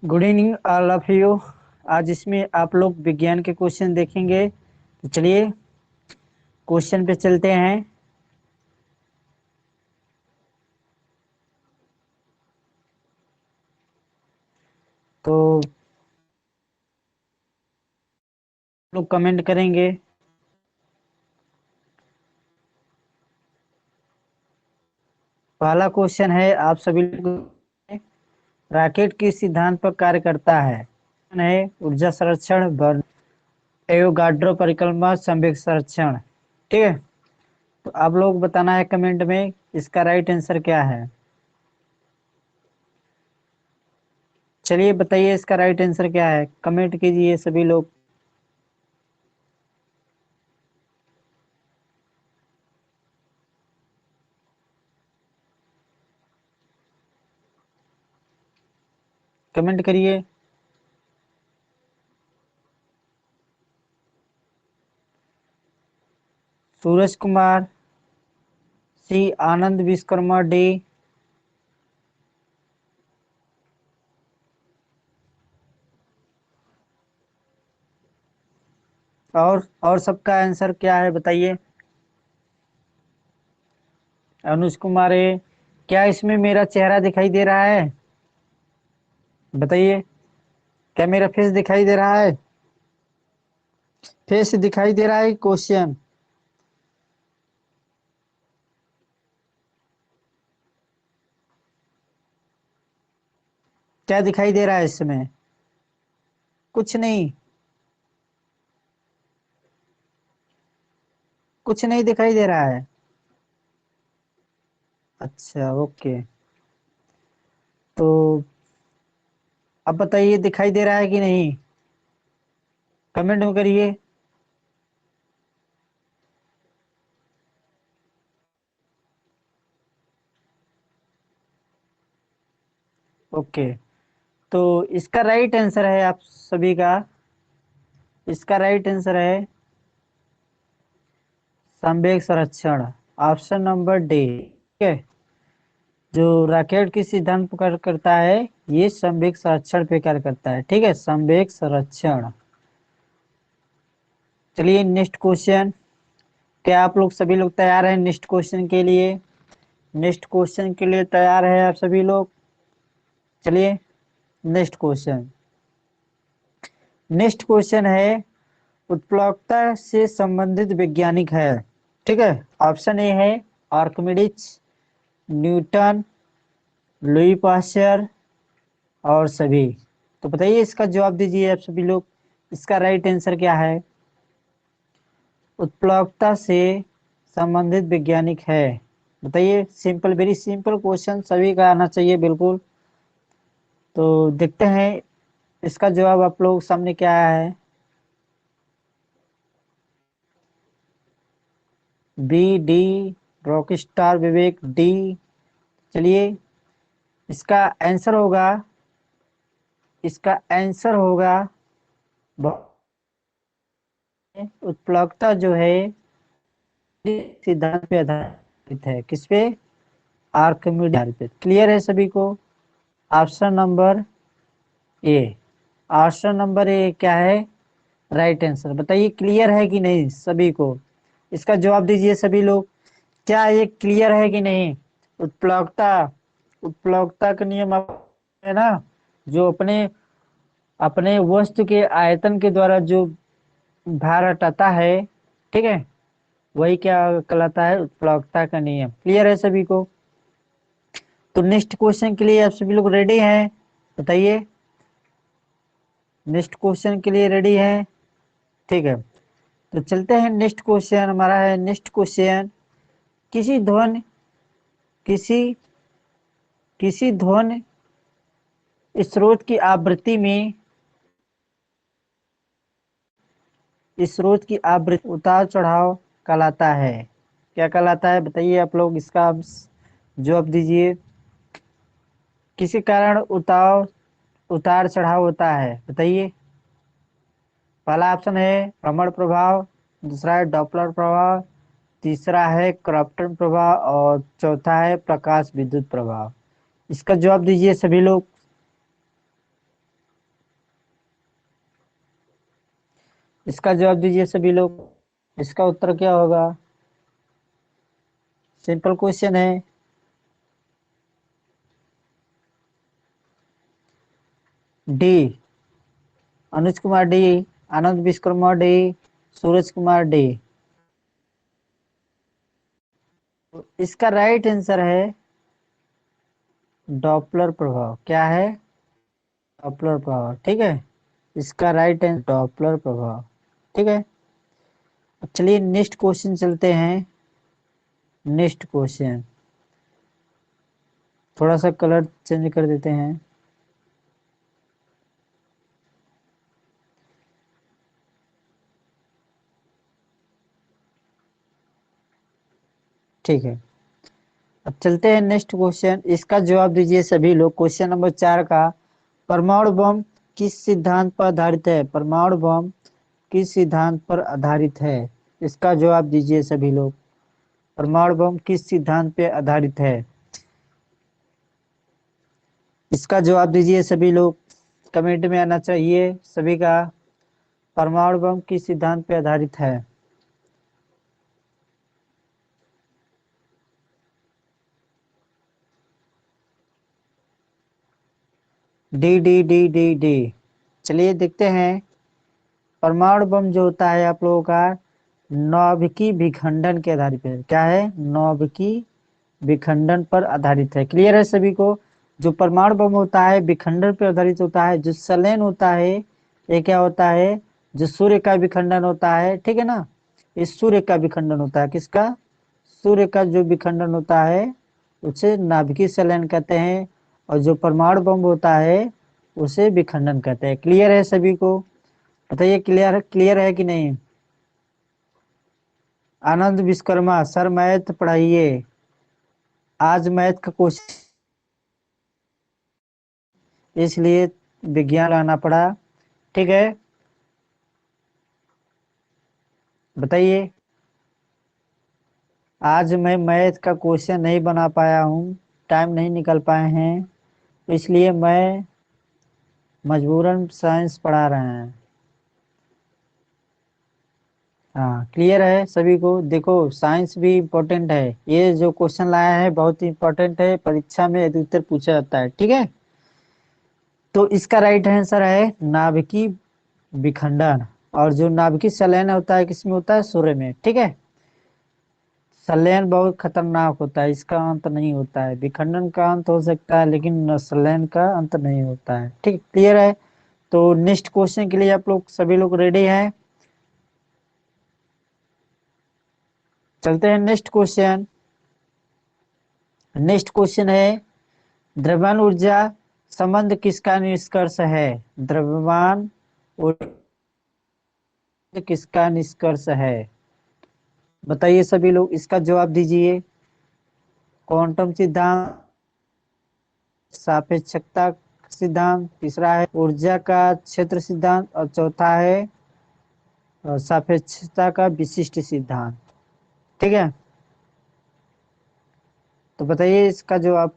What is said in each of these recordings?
Good evening all of you. आज इसमें आप लोग विज्ञान के क्वेश्चन देखेंगे। तो चलिए क्वेश्चन पे चलते हैं। तो लोग कमेंट करेंगे। पहला क्वेश्चन है आप सभी लोग, रॉकेट किस सिद्धांत पर कार्य करता है ऊर्जा संरक्षण, बर्न, एवोगाड्रो परिकल्पना, संवेग संरक्षण। ठीक है, तो आप लोग बताना है कमेंट में इसका राइट आंसर क्या है। चलिए बताइए इसका राइट आंसर क्या है, कमेंट कीजिए सभी लोग। कमेंट करिए। सूरज कुमार, सी आनंद विश्वकर्मा, डी। और सबका आंसर क्या है बताइए। अनुज कुमार है। क्या इसमें मेरा चेहरा दिखाई दे रहा है? बताइए, क्या मेरा फेस दिखाई दे रहा है? फेस दिखाई दे रहा है क्वेश्चन? क्या दिखाई दे रहा है इसमें? कुछ नहीं, कुछ नहीं दिखाई दे रहा है। अच्छा ओके, तो अब बताइए दिखाई दे रहा है कि नहीं, कमेंट में करिए। ओके, तो इसका राइट आंसर है आप सभी का, इसका राइट आंसर है संवेग संरक्षण, ऑप्शन नंबर डी। ठीक है, जो रॉकेट की सिद्धांत पर कार्य करता है ये संवेग संरक्षण पे कार्य करता है। ठीक है, संवेग संरक्षण। चलिए नेक्स्ट क्वेश्चन। क्या आप लोग सभी लोग तैयार हैं नेक्स्ट क्वेश्चन के लिए? नेक्स्ट क्वेश्चन के लिए तैयार है आप सभी लोग? चलिए नेक्स्ट क्वेश्चन। नेक्स्ट क्वेश्चन है उत्प्लवकता से संबंधित वैज्ञानिक है। ठीक है, ऑप्शन ए है आर्किमिडीज, न्यूटन, लुई पाश्चर और सभी। तो बताइए इसका जवाब दीजिए आप सभी लोग, इसका राइट आंसर क्या है। उत्प्लवकता से संबंधित वैज्ञानिक है, बताइए। सिंपल, वेरी सिंपल क्वेश्चन, सभी का आना चाहिए बिल्कुल। तो देखते हैं इसका जवाब आप लोग सामने क्या है। बी, डी, रॉकस्टार, विवेक, डी। चलिए इसका आंसर होगा, इसका आंसर होगा उत्प्लवकता जो है सिद्धांत पे आधारित है। किस पे? आर्किमिडीज आधारित। क्लियर है सभी को? Option number A, option number A क्या है राइट आंसर? बताइए क्लियर है कि नहीं सभी को, इसका जवाब दीजिए सभी लोग। क्या ये क्लियर है कि नहीं? उत्प्लवकता, उत्प्लवकता का नियम है ना, जो अपने अपने वस्तु के आयतन के द्वारा जो भार हटाता है, ठीक है, वही क्या कहलाता है? उत्प्लवकता का नियम। क्लियर है सभी को? तो नेक्स्ट क्वेश्चन के लिए आप सभी लोग रेडी हैं? बताइए, नेक्स्ट क्वेश्चन के लिए रेडी हैं? ठीक है, तो चलते हैं। नेक्स्ट क्वेश्चन हमारा है, नेक्स्ट क्वेश्चन, किसी ध्वनि किसी किसी ध्वनि स्रोत की आवृत्ति में, स्रोत की आवृत्ति उतार चढ़ाव कहलाता है। क्या कहलाता है बताइए आप लोग, इसका जवाब दीजिए। किसी कारण उतार चढ़ाव होता है, बताइए। पहला ऑप्शन है भ्रमण प्रभाव, दूसरा है डॉपलर प्रभाव, तीसरा है क्रॉम्पटन प्रभाव और चौथा है प्रकाश विद्युत प्रभाव। इसका जवाब दीजिए सभी लोग। इसका जवाब दीजिए सभी लोग। इसका उत्तर क्या होगा? सिंपल क्वेश्चन है। डी, अनुज कुमार डी, आनंद विश्वकर्मा डी, सूरज कुमार डी। इसका राइट आंसर है डॉपलर प्रभाव। क्या है? डॉपलर प्रभाव। ठीक है, इसका राइट आंसर डॉपलर प्रभाव। ठीक है, चलिए नेक्स्ट क्वेश्चन चलते हैं। नेक्स्ट क्वेश्चन, थोड़ा सा कलर चेंज कर देते हैं। ठीक है, अब चलते हैं नेक्स्ट क्वेश्चन। इसका जवाब दीजिए सभी लोग। क्वेश्चन नंबर 4 का, परमाणु बम किस सिद्धांत पर आधारित है? परमाणु बम किस सिद्धांत पर आधारित है? इसका जवाब दीजिए सभी लोग। परमाणु बम किस सिद्धांत पे आधारित है? इसका जवाब दीजिए सभी लोग। कमेंट में आना चाहिए सभी का। परमाणु बम किस सिद्धांत पे आधारित है? D D D D D. चलिए देखते हैं। परमाणु बम जो होता है आप लोगों का नाभिकीय विखंडन के आधारित पे। क्या है? नाभिकीय विखंडन पर आधारित है। क्लियर है सभी को? जो परमाणु बम होता है विखंडन पर आधारित होता है। जो संलयन होता है ये क्या होता है? जो सूर्य का विखंडन होता है, ठीक है ना, इस सूर्य का विखंडन होता है। किसका? सूर्य का जो विखंडन होता है उसे नाभिकीय संलयन कहते हैं। और जो परमाणु बम होता है उसे विखंडन कहते हैं। क्लियर है सभी को? बताइए, क्लियर है कि नहीं? आनंद विश्वकर्मा सर मैथ पढ़ाइए। आज मैथ का क्वेश्चन इसलिए विज्ञान लाना पड़ा। ठीक है, बताइए। आज मैं मैथ का क्वेश्चन नहीं बना पाया हूँ, टाइम नहीं निकल पाए हैं, तो इसलिए मैं मजबूरन साइंस पढ़ा रहे हैं। हाँ, क्लियर है सभी को? देखो, साइंस भी इम्पोर्टेंट है। ये जो क्वेश्चन लाया है बहुत ही इम्पोर्टेंट है, परीक्षा में अधिकतर पूछा जाता है। ठीक है, तो इसका राइट आंसर है नाभिकीय विखंडन। और जो नाभिकीय संलयन होता है किसमें होता है? सूर्य में। ठीक है, संलयन बहुत खतरनाक होता है, इसका अंत नहीं होता है। विखंडन का अंत हो सकता है लेकिन संलयन का अंत नहीं होता है। ठीक, क्लियर है? तो नेक्स्ट क्वेश्चन के लिए आप लोग सभी लोग रेडी हैं? चलते हैं नेक्स्ट क्वेश्चन। नेक्स्ट क्वेश्चन है, द्रव्यमान ऊर्जा संबंध किसका निष्कर्ष है? द्रव्यमान ऊर्जा किसका निष्कर्ष है? बताइए सभी लोग, इसका जवाब दीजिए। क्वांटम सिद्धांत, सापेक्षता सिद्धांत, तीसरा है ऊर्जा का क्षेत्र सिद्धांत, और चौथा है सापेक्षता का विशिष्ट सिद्धांत। ठीक है, तो बताइए इसका जवाब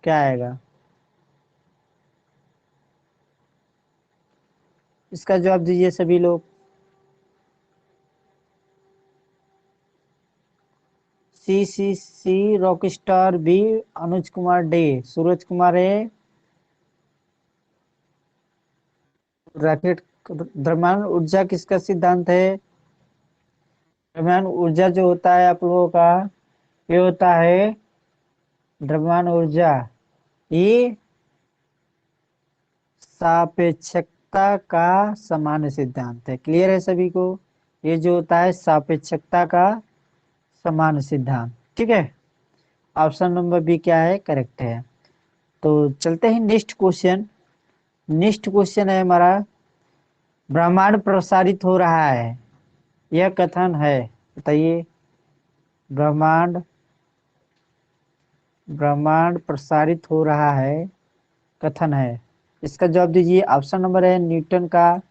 क्या आएगा? इसका जवाब दीजिए सभी लोग। सी सी सी Rockstar, B Anuj Kumar, D Suraj Kumar है। रॉकेट, द्रव्यमान ऊर्जा किसका सिद्धांत है? द्रव्यमान ऊर्जा जो होता है आप लोगों का, ये होता है द्रव्यमान ऊर्जा, ये सापेक्षता का सामान्य सिद्धांत है। क्लियर है सभी को? ये जो होता है सापेक्षता का सामान्य सिद्धांत। ठीक है, ऑप्शन नंबर बी क्या है? करेक्ट है। तो चलते हैं नेक्स्ट क्वेश्चन। नेक्स्ट क्वेश्चन है हमारा, ब्रह्मांड प्रसारित हो रहा है, यह कथन है। बताइए। ब्रह्मांड ब्रह्मांड प्रसारित हो रहा है, कथन है। इसका जवाब दीजिए। ऑप्शन नंबर है न्यूटन का,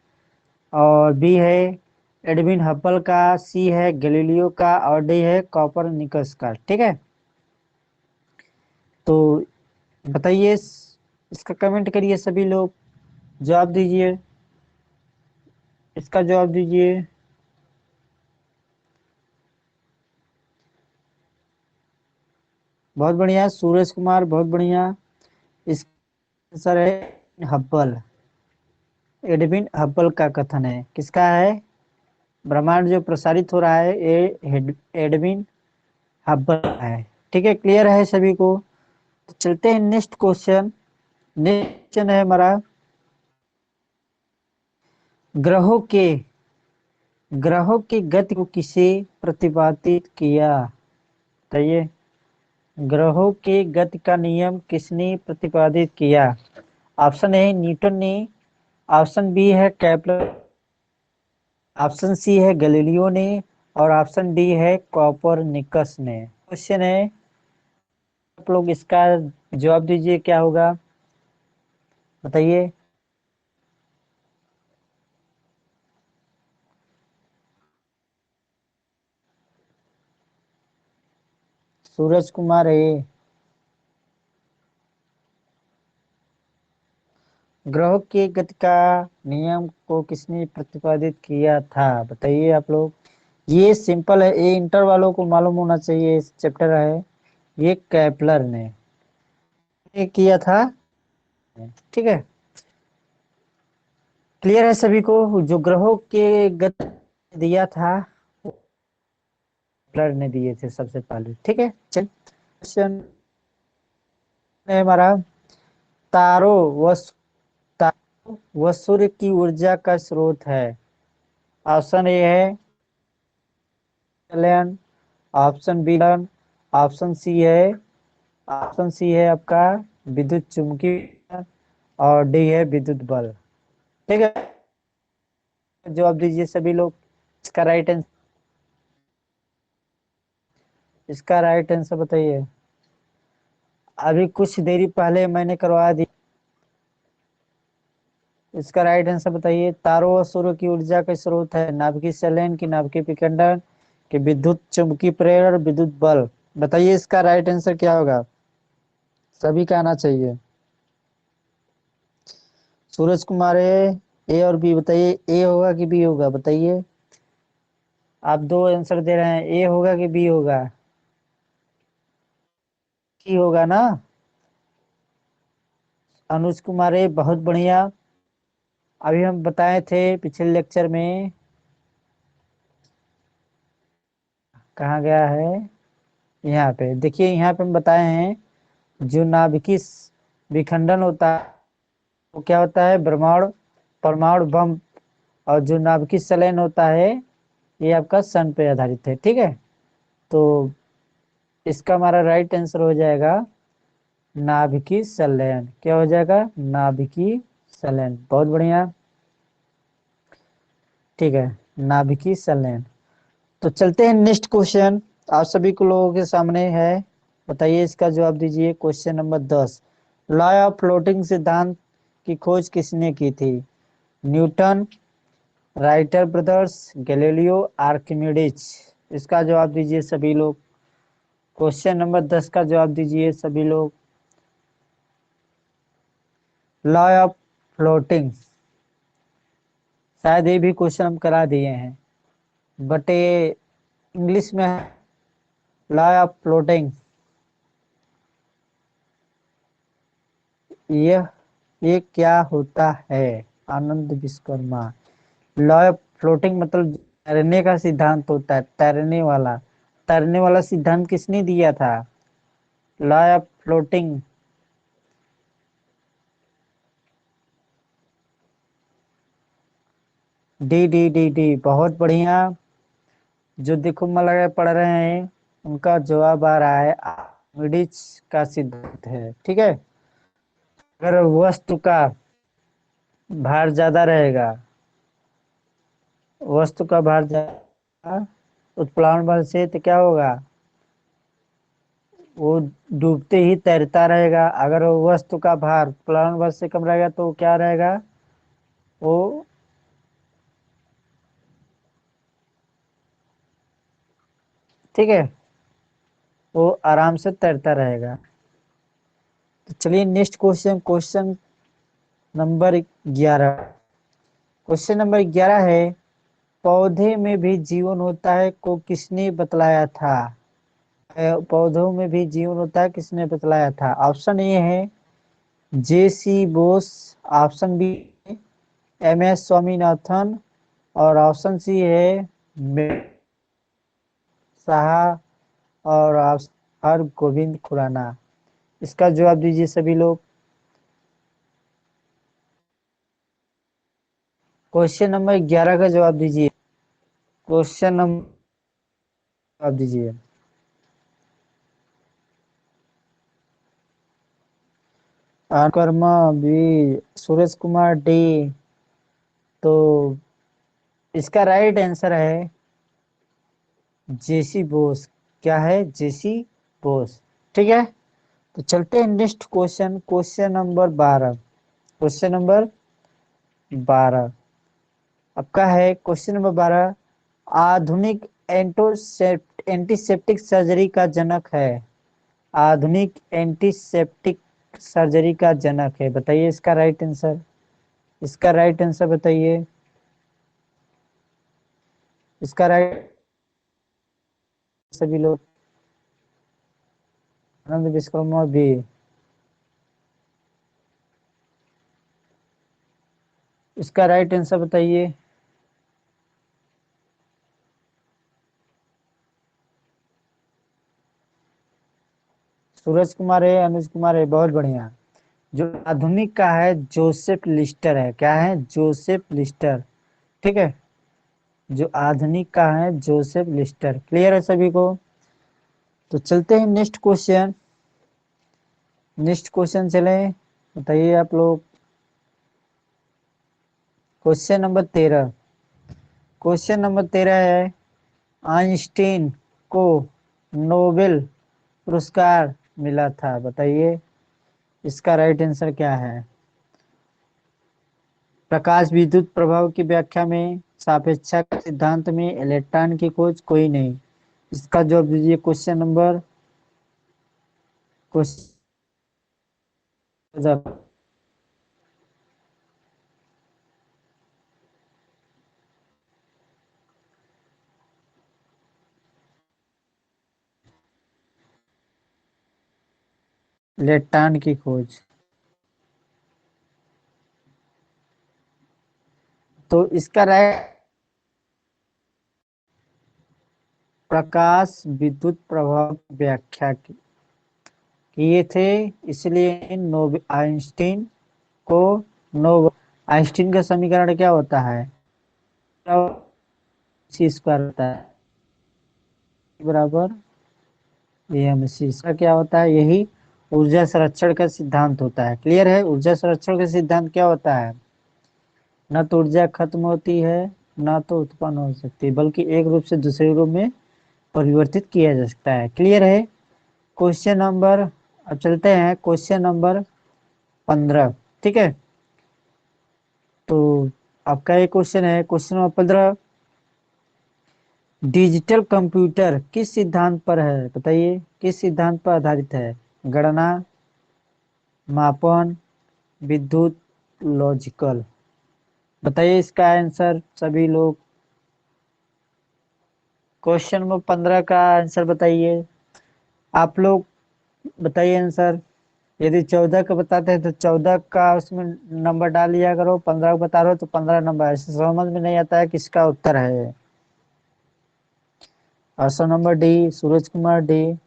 और बी है एडविन हब्बल का, सी है गैलीलियो का, और डी है कॉपरनिकस का। ठीक है, तो बताइए, इसका कमेंट करिए सभी लोग, जवाब दीजिए। इसका जवाब दीजिए। बहुत बढ़िया सूरज कुमार, बहुत बढ़िया। इसका आंसर है हब्बल। एडविन हब्बल का कथन है, किसका है? ब्रह्मांड जो प्रसारित हो रहा है ये एडविन हब्बल का है। ठीक है, क्लियर है सभी को? तो चलते हैं नेक्स्ट क्वेश्चन। नेक्स्ट क्वेश्चन है हमारा, ग्रहों के ग्रहों की गति को किसे प्रतिपादित किया? बताइए, ग्रहों की गति का नियम किसने प्रतिपादित किया? ऑप्शन ए न्यूटन ने, ऑप्शन बी है केपलर, ऑप्शन सी है गैलीलियो ने, और ऑप्शन डी है कोपरनिकस ने। क्वेश्चन है, आप लोग इसका जवाब दीजिए, क्या होगा बताइए। सूरज कुमार है। ग्रहों की गति का नियम को किसने प्रतिपादित किया था? बताइए आप लोग। ये सिंपल है, ये इंटर वालों को मालूम होना चाहिए, इस चैप्टर है। ये केपलर ने ये किया था। ठीक है, क्लियर है सभी को? जो ग्रहों के गति दिया था केपलर ने दिए थे सबसे पहले। ठीक है, चल क्वेश्चन है हमारा, तारों व तारों व सूर्य की ऊर्जा का स्रोत है। ऑप्शन ए है Alan, option B option C है आपका विद्युत चुम्बकीय, और डी है विद्युत बल। ठीक है, जवाब दीजिए सभी लोग। इसका राइट आंसर, इसका राइट आंसर बताइए। अभी कुछ देरी पहले मैंने करवा दी। इसका राइट आंसर बताइए। तारों और सूर्य की ऊर्जा का स्रोत है नाभिकीय संलयन की नाभिकीय विखंडन के विद्युत चुम्बकीय प्रेरण विद्युत बल। बताइए इसका राइट आंसर क्या होगा? सभी का आना चाहिए। सूरज कुमार है, ए और बी बताइए, ए होगा कि बी होगा बताइए। आप दो आंसर दे रहे हैं, ए होगा कि बी होगा? सी होगा ना? अनुज कुमार है, बहुत बढ़िया। अभी हम बताए थे पिछले लेक्चर में, कहाँ गया है? यहाँ पे देखिए, यहाँ पे हम बताए हैं जो नाभिकीय विखंडन होता है वो क्या होता है? ब्रह्मांड परमाणु बम। और जो नाभिकीय संलयन होता है ये आपका सन पे आधारित है। ठीक है, तो इसका हमारा राइट आंसर हो जाएगा नाभिकीय संलयन। क्या हो जाएगा? नाभिकीय संलयन। बहुत बढ़िया। ठीक है, नाभिकीय संलयन। तो चलते हैं नेक्स्ट क्वेश्चन, आप सभी को लोगों के सामने है। बताइए इसका जवाब दीजिए। Question number 10, law of floating सिद्धांत की खोज किसने की थी? Newton, writer brothers, Galileo, Archimedes. इसका जवाब दीजिए सभी लोग। क्वेश्चन नंबर 10 का जवाब दीजिए सभी लोग। लॉ ऑफ फ्लोटिंग, शायद ये भी क्वेश्चन हम करा दिए हैं, बट ये इंग्लिश में है। लॉ ऑफ फ्लोटिंग, यह ये क्या होता है? आनंद विश्वकर्मा। लॉ ऑफ फ्लोटिंग मतलब तैरने का सिद्धांत होता है, तैरने वाला सिद्धांत किसने दिया था? Law of floating. D D D D, बहुत बढ़िया। जो देखो मन लगा पढ़ रहे हैं उनका जवाब आ रहा है आर्किमिडीज का सिद्धांत है। ठीक है, अगर वस्तु का भार ज्यादा रहेगा, वस्तु का भार ज्यादा उत्प्लावन बल से, तो क्या होगा? वो डूबते ही तैरता रहेगा। अगर वो वस्तु का भार उत्प्लावन बल से कम रहेगा तो क्या रहेगा? वो ठीक है, वो आराम से तैरता रहेगा। तो चलिए next question, question number 11, question number 11 है, पौधे में भी जीवन होता है को किसने बतलाया था? पौधों में भी जीवन होता है किसने बतलाया था? ऑप्शन ए है J C. Bose, option B M S. Swaminathan, और ऑप्शन सी है शाह, और हर गोविंद खुराना। इसका जवाब दीजिए सभी लोग। क्वेश्चन नंबर 11 का जवाब दीजिए। क्वेश्चन नंबर जवाब दीजिए। Karma B, Suraj Kumar D. तो इसका राइट आंसर है जे.सी. बोस। क्या है? जे.सी. बोस। ठीक है, तो चलते हैं next question, question number 12। Question number 12 आपका है। क्वेश्चन नंबर 12, आधुनिक एंटीसेप्टिक सर्जरी का जनक है। आधुनिक एंटीसेप्टिक सर्जरी का जनक है, बताइए इसका राइट आंसर। इसका राइट आंसर बताइए। इसका राइट सभी लोग। आनंद विश्वकर्मा भी। इसका राइट आंसर बताइए। सूरज कुमार है, अनुज कुमार है, बहुत बढ़िया। जो आधुनिक का है जोसेफ लिस्टर है। क्या है? Joseph Lister. ठीक है, जो आधुनिक का है जोसेफ लिस्टर। क्लियर है सभी को? तो चलते हैं नेक्स्ट क्वेश्चन। नेक्स्ट क्वेश्चन चले, बताइए आप लोग। Question number 13। क्वेश्चन नंबर 13 है, आइंस्टीन को नोबेल पुरस्कार मिला था, बताइए इसका राइट आंसर क्या है? प्रकाश विद्युत प्रभाव की व्याख्या में, सापेक्षता के सिद्धांत में, इलेक्ट्रॉन की खोज, कोई नहीं। इसका जवाब दीजिए। क्वेश्चन नंबर क्वेश्चन इलेक्ट्रॉन की खोज। तो इसका राइट, प्रकाश विद्युत प्रभाव की व्याख्या किए थे, इसलिए आइंस्टीन को नोबेल। आइंस्टीन का समीकरण क्या होता है? सी स्क्वायर होता है, बराबर एम.सी। इसका क्या होता है? यही ऊर्जा संरक्षण का सिद्धांत होता है। क्लियर है? ऊर्जा संरक्षण का सिद्धांत क्या होता है? न तो ऊर्जा खत्म होती है, ना तो उत्पन्न हो सकती है, बल्कि एक रूप से दूसरे रूप में परिवर्तित किया जा सकता है। क्लियर है? क्वेश्चन नंबर, अब चलते हैं क्वेश्चन नंबर 15। ठीक है, तो आपका एक क्वेश्चन है, क्वेश्चन नंबर 15, डिजिटल कंप्यूटर किस सिद्धांत पर है, बताइए किस सिद्धांत पर आधारित है? गणना, मापन, विद्युत, लॉजिकल। बताइए इसका आंसर सभी लोग। क्वेश्चन नंबर 15 का आंसर बताइए आप लोग। बताइए आंसर। यदि 14 का बताते हैं तो 14 का उसमें नंबर डाल दिया करो, 15 बता रहे हो तो 15 नंबर। ऐसे समझ में नहीं आता है किसका उत्तर है। Option number D, Suraj Kumar D.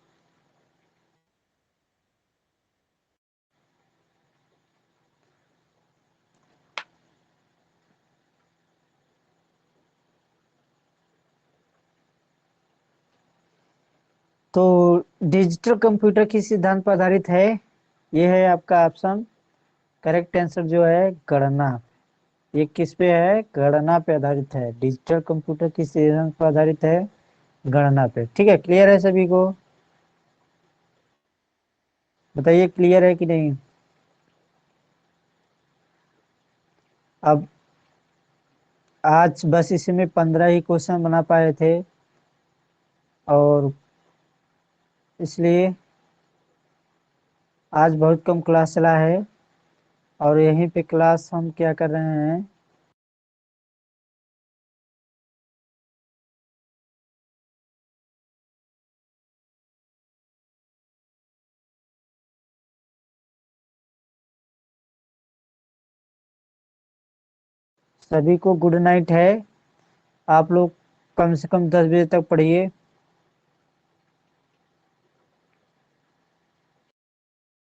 तो डिजिटल कंप्यूटर किस सिद्धांत पर आधारित है? ये है आपका ऑप्शन। करेक्ट आंसर जो है गणना। ये किस पे है? गणना पे आधारित है। डिजिटल कंप्यूटर किस सिद्धांत पर आधारित है? गणना पे। ठीक है, क्लियर है सभी को? बताइए क्लियर है कि नहीं? अब आज बस इसमें 15 ही क्वेश्चन बना पाए थे, और इसलिए आज बहुत कम क्लास चला है, और यहीं पे क्लास हम क्या कर रहे हैं, सभी को गुड नाइट है। आप लोग कम से कम 10 बजे तक पढ़िए।